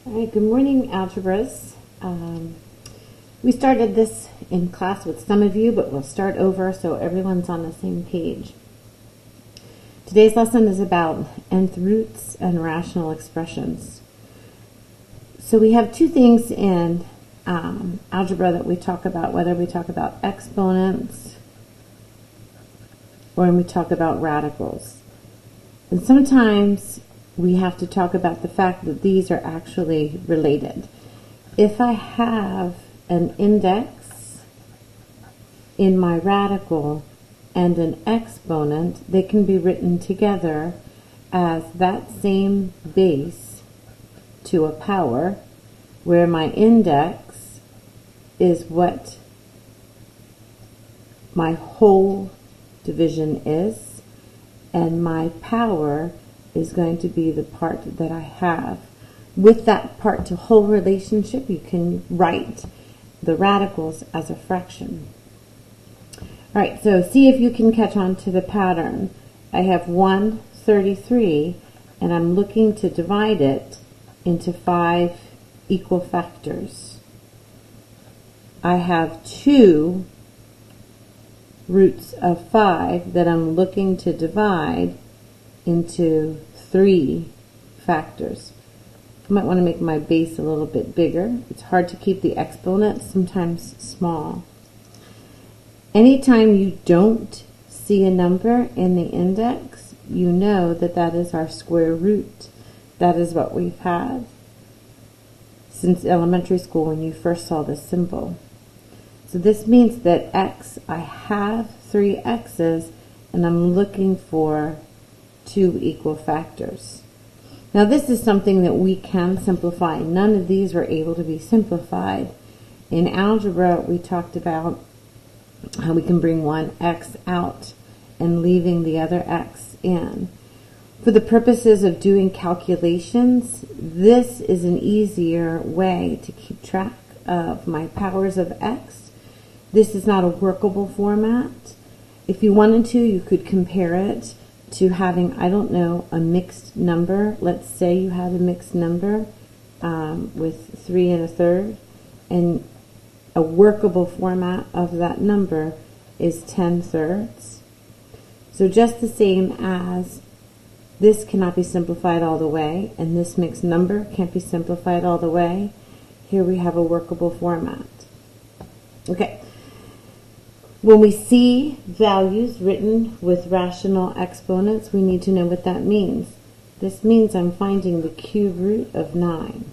All right, good morning, algebras. We started this in class with some of you, but we'll start over so everyone's on the same page. Today's lesson is about nth roots and rational expressions. So we have two things in algebra that we talk about, whether we talk about exponents or when we talk about radicals. And sometimes we have to talk about the fact that these are actually related. If I have an index in my radical and an exponent, they can be written together as that same base to a power, where my index is what my whole division is, and my power is going to be the part that I have. With that part to whole relationship, you can write the radicals as a fraction. All right, so see if you can catch on to the pattern. I have 133, and I'm looking to divide it into 5 equal factors. I have 2 roots of 5 that I'm looking to divide into 3 factors. I might want to make my base a little bit bigger. It's hard to keep the exponents sometimes small. Anytime you don't see a number in the index, you know that that is our square root. That is what we've had since elementary school when you first saw this symbol. So this means that x, I have 3 x's, and I'm looking for 2 equal factors. Now this is something that we can simplify. None of these were able to be simplified. In algebra, we talked about how we can bring one x out and leaving the other x in. For the purposes of doing calculations, this is an easier way to keep track of my powers of x. This is not a workable format. If you wanted to, you could compare it to having, I don't know, a mixed number. Let's say you have a mixed number with 3 1/3, and a workable format of that number is 10/3. So just the same as this cannot be simplified all the way, and this mixed number can't be simplified all the way, here we have a workable format. Okay. When we see values written with rational exponents, we need to know what that means. This means I'm finding the cube root of 9.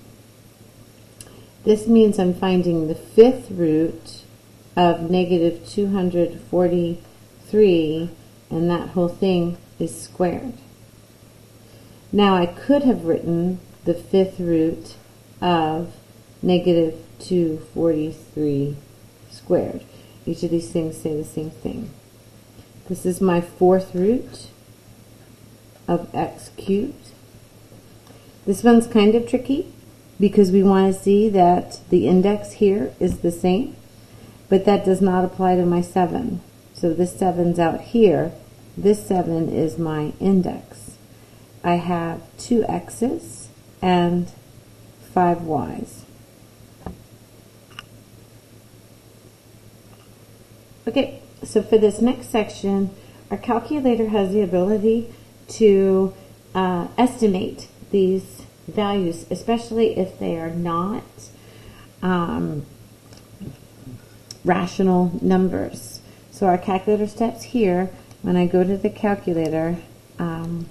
This means I'm finding the 5th root of negative 243, and that whole thing is squared. Now I could have written the 5th root of negative 243 squared. Each of these things say the same thing. This is my 4th root of x cubed. This one's kind of tricky because we want to see that the index here is the same, but that does not apply to my 7. So this 7's out here. This 7 is my index. I have 2 x's and 5 y's. Okay, so for this next section, our calculator has the ability to estimate these values, especially if they are not rational numbers. So our calculator steps here, when I go to the calculator, so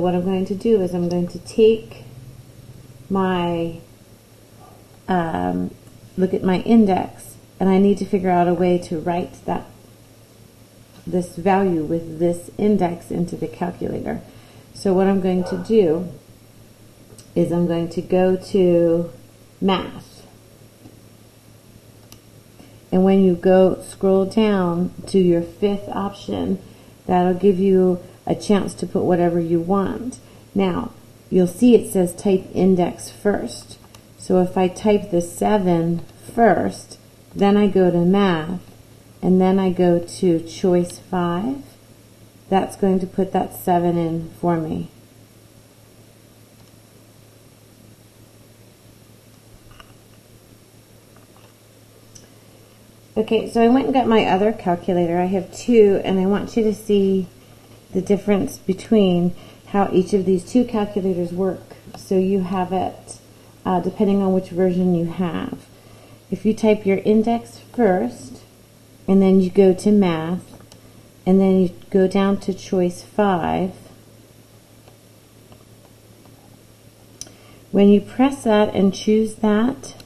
what I'm going to do is I'm going to take my, look at my index, and I need to figure out a way to write this value with this index into the calculator. So what I'm going to do is I'm going to go to Math. And when you scroll down to your 5th option, that'll give you a chance to put whatever you want. Now, you'll see it says type index first. So if I type the 7 first, then I go to Math, and then I go to choice 5. That's going to put that 7 in for me. Okay, so I went and got my other calculator. I have two, and I want you to see the difference between how each of these two calculators work. So you have it depending on which version you have. If you type your index first, and then you go to math, and then you go down to choice 5, when you press that and choose that,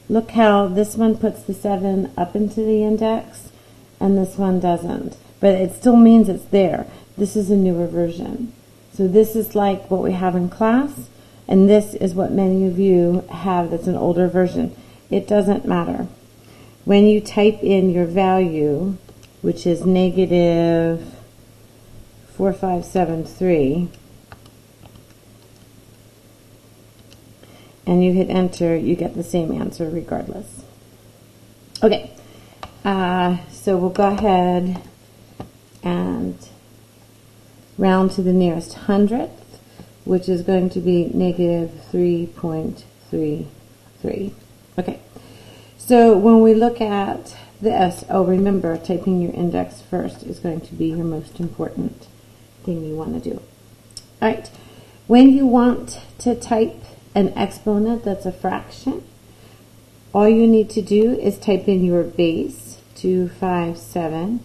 look how this one puts the 7 up into the index and this one doesn't. But it still means it's there. This is a newer version. So this is like what we have in class, and this is what many of you have that's an older version. It doesn't matter. When you type in your value, which is negative 4573, and you hit enter, you get the same answer regardless. Okay, so we'll go ahead and round to the nearest hundredth, which is going to be negative 3.33. Okay, so when we look at this, remember, typing your index first is going to be your most important thing you want to do. All right, when you want to type an exponent that's a fraction, all you need to do is type in your base, 257,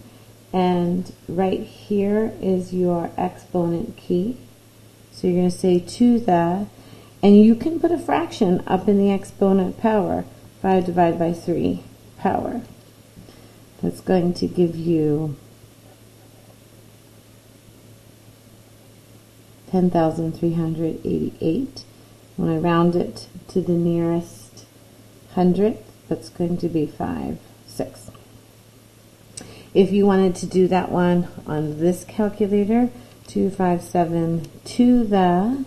and right here is your exponent key. So you're going to say to the, and you can put a fraction up in the exponent power, 5 divided by 3 power. That's going to give you 10,388. When I round it to the nearest hundredth, that's going to be 5.6. If you wanted to do that one on this calculator, 257 to the,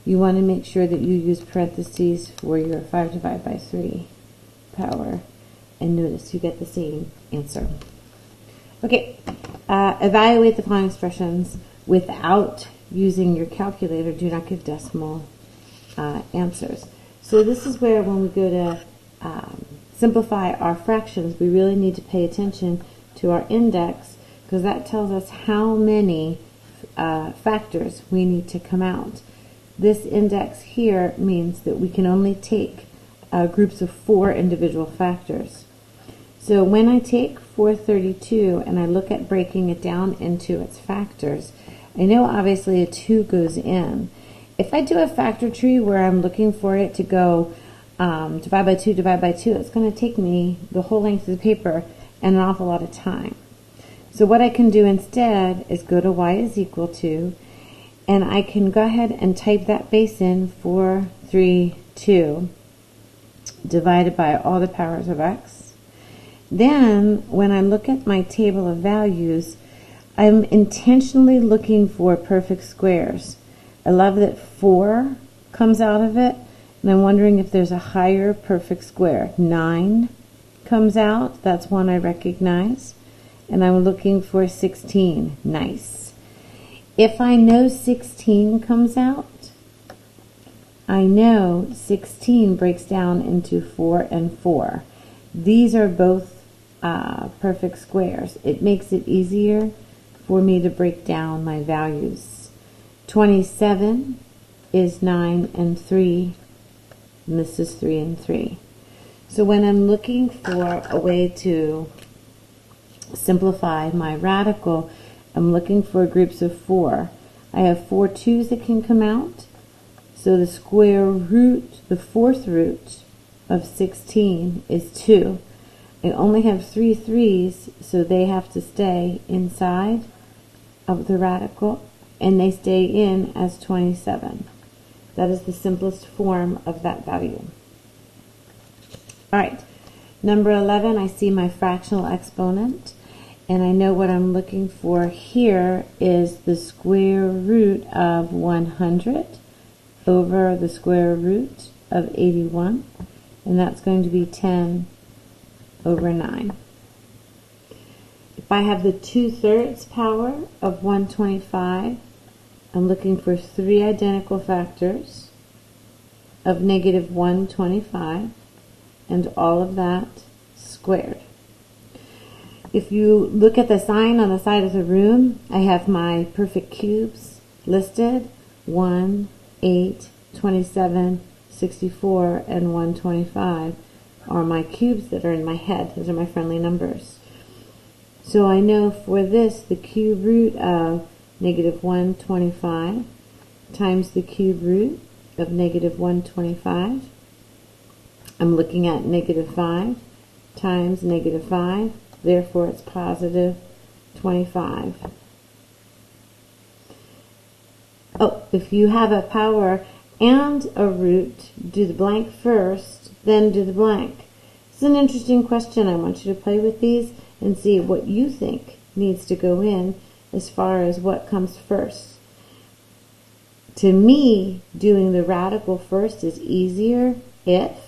you want to make sure that you use parentheses for your 5 divided by 3 power, and notice you get the same answer. Okay, evaluate the following expressions without using your calculator. Do not give decimal answers. So this is where when we go to simplify our fractions, we really need to pay attention to our index, because that tells us how many factors we need to come out. This index here means that we can only take groups of 4 individual factors. So when I take 432 and I look at breaking it down into its factors, I know obviously a 2 goes in. If I do a factor tree where I'm looking for it to go divide by 2, it's going to take me the whole length of the paper and an awful lot of time. So what I can do instead is go to y is equal to, and I can go ahead and type that base in, 432 divided by all the powers of x. Then when I look at my table of values, I'm intentionally looking for perfect squares. I love that 4 comes out of it, and I'm wondering if there's a higher perfect square. 9 comes out, that's one I recognize, and I'm looking for 16. Nice. If I know 16 comes out, I know 16 breaks down into 4 and 4. These are both perfect squares. It makes it easier for me to break down my values. 27 is 9 and 3, and this is 3 and 3. So when I'm looking for a way to simplify my radical, I'm looking for groups of 4. I have 4 2's that can come out. So the square root, the 4th root of 16 is 2. I only have 3 3's, so they have to stay inside of the radical, and they stay in as 27. That is the simplest form of that value. All right, number 11, I see my fractional exponent, and I know what I'm looking for here is the square root of 100 over the square root of 81, and that's going to be 10 over 9. If I have the 2/3 power of 125, I'm looking for 3 identical factors of negative 125, and all of that squared. if you look at the sign on the side of the room, I have my perfect cubes listed. 1, 8, 27, 64, and 125 are my cubes that are in my head. Those are my friendly numbers. So I know for this, the cube root of negative 125 times the cube root of negative 125. I'm looking at negative 5 times negative 5. Therefore, it's positive 25. Oh, if you have a power and a root, do the blank first, then do the blank. It's an interesting question. I want you to play with these and see what you think needs to go in as far as what comes first. To me, doing the radical first is easier if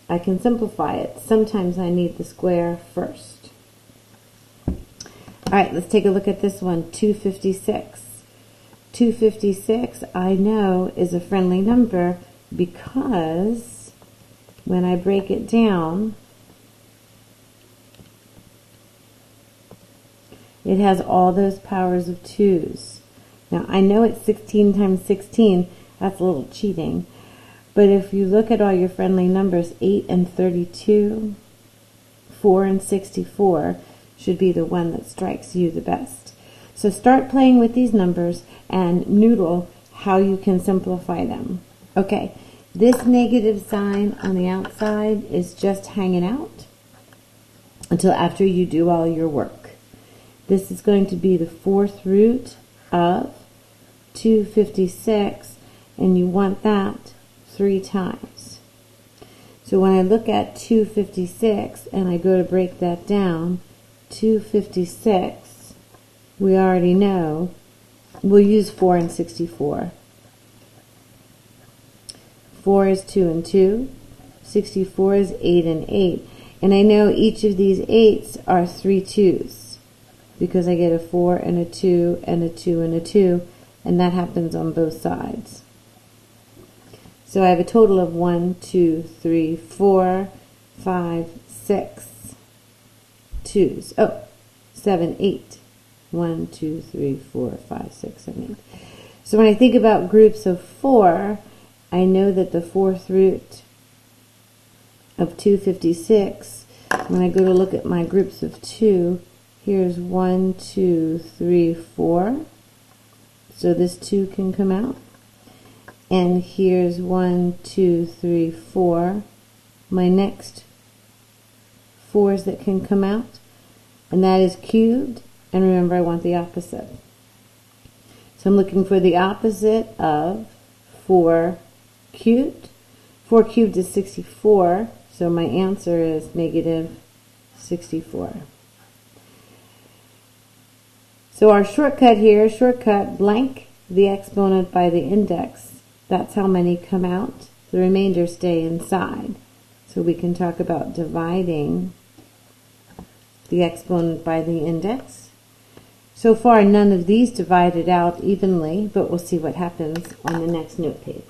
I can simplify it. Sometimes I need the square first. All right, let's take a look at this one, 256. 256, I know, is a friendly number because when I break it down, it has all those powers of 2's. Now, I know it's 16 times 16. That's a little cheating. But if you look at all your friendly numbers, 8 and 32, 4 and 64 should be the one that strikes you the best. So start playing with these numbers and noodle how you can simplify them. Okay, this negative sign on the outside is just hanging out until after you do all your work. This is going to be the fourth root of 256, and you want that 3 times. So when I look at 256 and I go to break that down, 256, we already know, we'll use 4 and 64. 4 is 2 and 2. 64 is 8 and 8. And I know each of these 8s are 3 2's because I get a 4 and a 2 and a 2 and a 2, and that happens on both sides. So I have a total of 1, 2, 3, 4, 5, 6 2's. Oh, 7, 8. 1, 2, 3, 4, 5, 6, 7, 8. So when I think about groups of 4, I know that the fourth root of 256, when I go to look at my groups of 2, here's 1, 2, 3, 4. So this 2 can come out. And here's 1, 2, 3, 4. My next 4's that can come out. And that is cubed. And remember, I want the opposite. So I'm looking for the opposite of 4 cubed. 4 cubed is 64. So my answer is negative 64. So our shortcut here, shortcut blank the exponent by the index. That's how many come out. The remainder stay inside. So we can talk about dividing the exponent by the index. So far, none of these divided out evenly, but we'll see what happens on the next note page.